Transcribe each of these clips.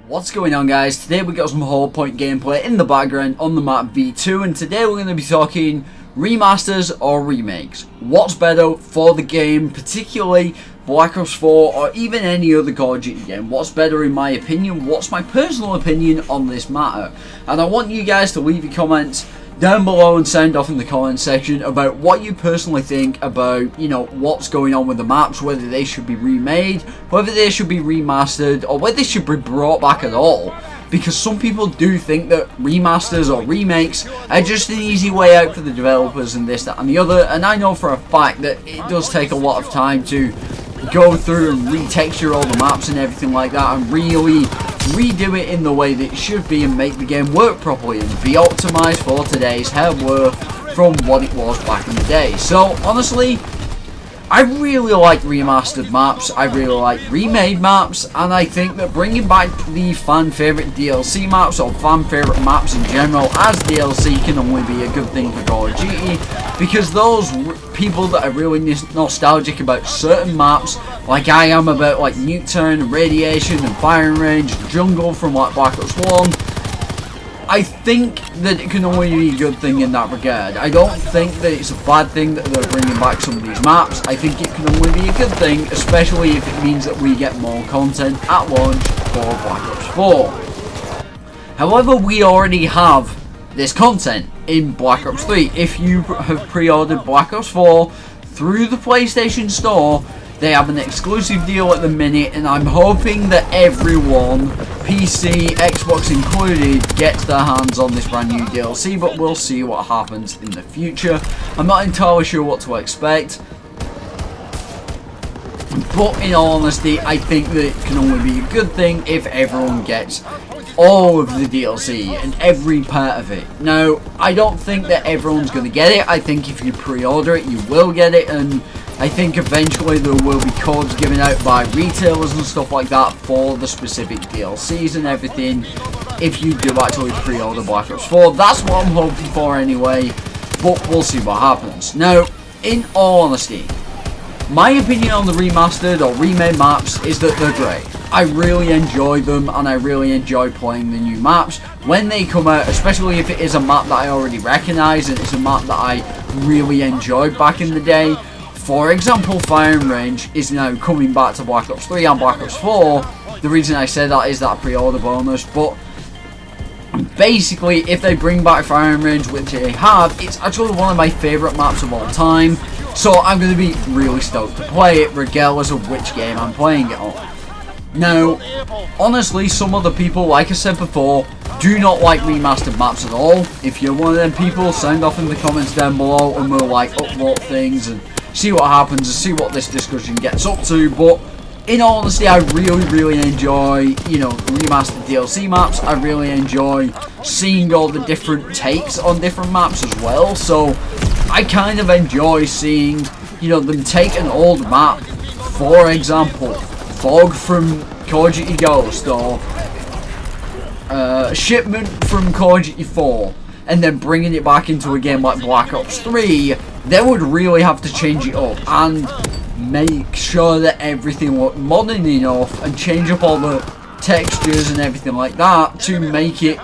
What's going on, guys? Today we got some Hordepoint gameplay in the background on the map V2, and today we're going to be talking remasters or remakes. What's better for the game, particularly Black Ops 4 or even any other Call of Duty game? What's better in my opinion? What's my personal opinion on this matter? And I want you guys to leave your comments down below and sound off in the comment section about what you personally think about, what's going on with the maps, whether they should be remade, whether they should be remastered, or whether they should be brought back at all. Because some people do think that remasters or remakes are just an easy way out for the developers and this, that and the other, and I know for a fact that it does take a lot of time to go through and retexture all the maps and everything like that and really redo it in the way that it should be and make the game work properly and be optimized for today's hardware from what it was back in the day. So honestly, I really like remastered maps, I really like remade maps, and I think that bringing back the fan favourite DLC maps or fan favourite maps in general as DLC can only be a good thing for Call of Duty, because those people that are really nostalgic about certain maps, like I am about like Nuketown, Radiation and Firing Range, Jungle from like Black Ops 1, I think that it can only be a good thing in that regard. I don't think that it's a bad thing that they're bringing back some of these maps. I think it can only be a good thing, especially if it means that we get more content at launch for Black Ops 4. However, we already have this content in Black Ops 3. If you have pre-ordered Black Ops 4 through the PlayStation Store, they have an exclusive deal at the minute, and I'm hoping that everyone, PC, Xbox included, gets their hands on this brand new DLC, but we'll see what happens in the future. I'm not entirely sure what to expect, but in all honesty, I think that it can only be a good thing if everyone gets all of the DLC and every part of it. Now, I don't think that everyone's going to get it. I think if you pre-order it, you will get it, and I think eventually there will be codes given out by retailers and stuff like that for the specific DLCs and everything if you do actually pre-order Black Ops 4. That's what I'm hoping for anyway, but we'll see what happens. Now, in all honesty, my opinion on the remastered or remade maps is that they're great. I really enjoy them and I really enjoy playing the new maps when they come out, especially if it is a map that I already recognise and it's a map that I really enjoyed back in the day. For example, Firing Range is now coming back to Black Ops 3 and Black Ops 4. The reason I say that is that pre-order bonus, but basically if they bring back Firing Range, which they have, it's actually one of my favourite maps of all time, so I'm going to be really stoked to play it regardless of which game I'm playing it on. Now, honestly, some other people, like I said before, do not like remastered maps at all. If you're one of them people, sound off in the comments down below and we'll like upvote things and see what happens and see what this discussion gets up to. But in all honesty, I really enjoy, remastered DLC maps. I really enjoy seeing all the different takes on different maps as well. So I kind of enjoy seeing, them take an old map, for example, Fog from Call of Duty Ghost or Shipment from Call of Duty 4, and then bringing it back into a game like Black Ops 3. They would really have to change it up and make sure that everything looked modern enough and change up all the textures and everything like that to make it,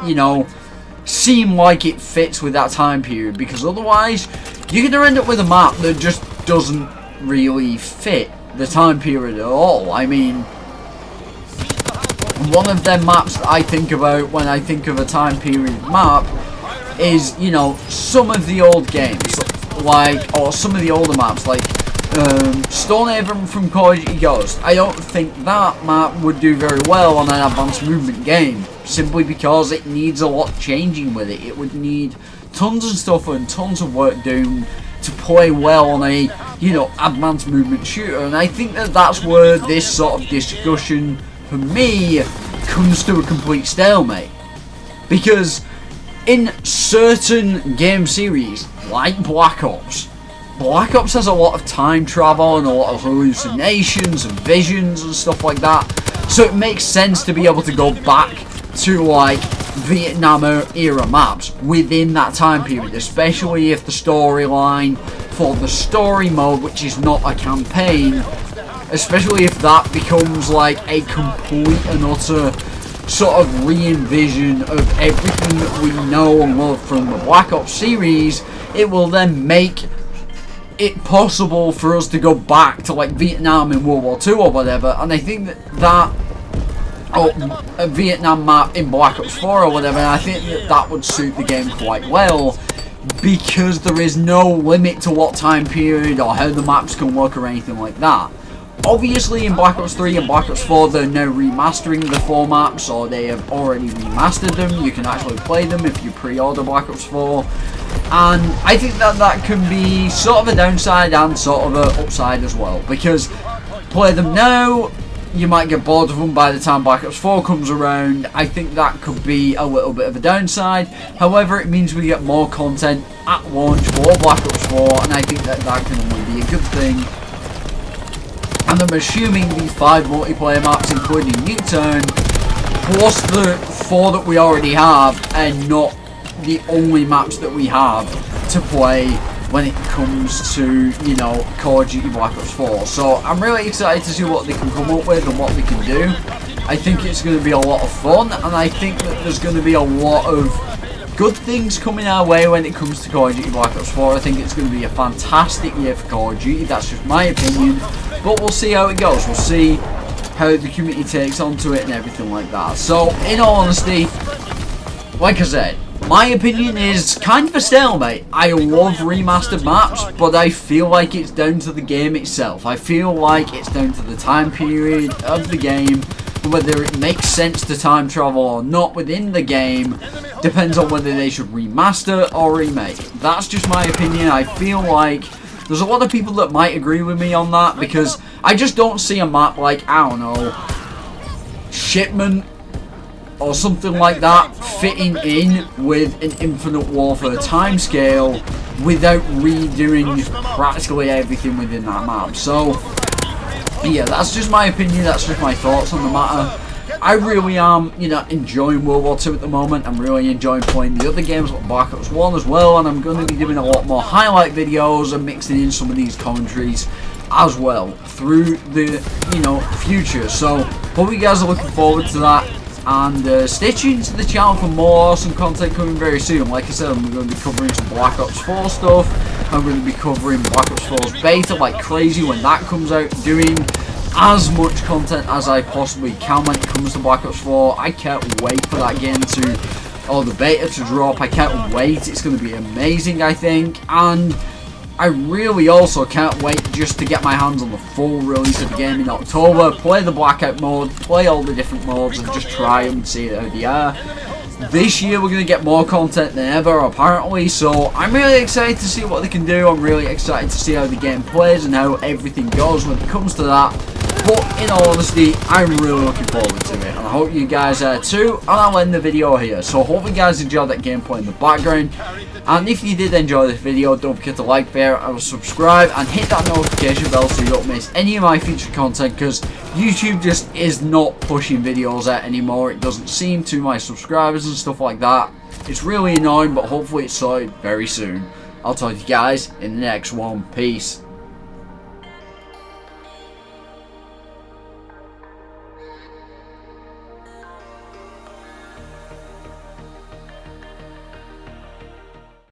seem like it fits with that time period, because otherwise you're going to end up with a map that just doesn't really fit the time period at all. I mean, one of them maps that I think about when I think of a time period map is, some of the old games, or some of the older maps, like Stonehaven from Call of Duty Ghost. I don't think that map would do very well on an advanced movement game, simply because it needs a lot changing with it. It would need tons of stuff and tons of work doing to play well on a, advanced movement shooter. And I think that that's where this sort of discussion, for me, comes to a complete stalemate. Because in certain game series, like Black Ops has a lot of time travel and a lot of hallucinations and visions and stuff like that. So it makes sense to be able to go back to like Vietnam era maps within that time period, especially if the storyline for the story mode, which is not a campaign, especially if that becomes like a complete and utter sort of re-envision of everything that we know and love from the Black Ops series, it will then make it possible for us to go back to like Vietnam in World War II or whatever. And I think that a Vietnam map in Black Ops 4 or whatever, and I think that would suit the game quite well, because there is no limit to what time period or how the maps can look or anything like that. Obviously in Black Ops 3 and Black Ops 4 they're now remastering the 4 maps, or they have already remastered them. You can actually play them if you pre-order Black Ops 4, and I think that can be sort of a downside and sort of an upside as well, because play them now, you might get bored of them by the time Black Ops 4 comes around. I think that could be a little bit of a downside. However, it means we get more content at launch for Black Ops 4, and I think that can only be a good thing. And I'm assuming these 5 multiplayer maps, including U-Turn, plus the 4 that we already have, and not the only maps that we have to play when it comes to, you know, Call of Duty Black Ops 4. So I'm really excited to see what they can come up with and what they can do. I think it's going to be a lot of fun, and I think that there's going to be a lot of good things coming our way when it comes to Call of Duty Black Ops 4. I think it's going to be a fantastic year for Call of Duty. That's just my opinion, but we'll see how it goes. We'll see how the community takes onto it and everything like that. So in all honesty, like I said, my opinion is kind of a stalemate. I love remastered maps, but I feel like it's down to the game itself. I feel like it's down to the time period of the game, whether it makes sense to time travel or not within the game. Depends on whether they should remaster or remake. That's just my opinion. I feel like there's a lot of people that might agree with me on that, because I just don't see a map like, I don't know, Shipment or something like that fitting in with an Infinite Warfare timescale without redoing practically everything within that map. So yeah, that's just my opinion, that's just my thoughts on the matter. I really am, you know, enjoying World War II at the moment. I'm really enjoying playing the other games like Black Ops 1 as well, and I'm going to be doing a lot more highlight videos and mixing in some of these commentaries as well through the, you know, future. So hope you guys are looking forward to that. And stay tuned to the channel for more awesome content coming very soon. Like I said, I'm going to be covering some Black Ops 4 stuff. I'm going to be covering Black Ops 4's beta like crazy when that comes out. Doing as much content as I possibly can when it comes to Black Ops 4. I can't wait for that game or the beta to drop. I can't wait. It's going to be amazing, I think. And I really also can't wait just to get my hands on the full release of the game in October, play the Blackout mode, play all the different modes and just try them and see how they are. This year we're going to get more content than ever apparently, so I'm really excited to see what they can do. I'm really excited to see how the game plays and how everything goes when it comes to that. But in all honesty, I'm really looking forward to it, and I hope you guys are too, and I'll end the video here. So I hope you guys enjoyed that gameplay in the background, and if you did enjoy this video, don't forget to like, share, and subscribe, and hit that notification bell so you don't miss any of my future content, because YouTube just is not pushing videos out anymore. It doesn't seem to my subscribers and stuff like that. It's really annoying, but hopefully it's sorted very soon. I'll talk to you guys in the next one. Peace.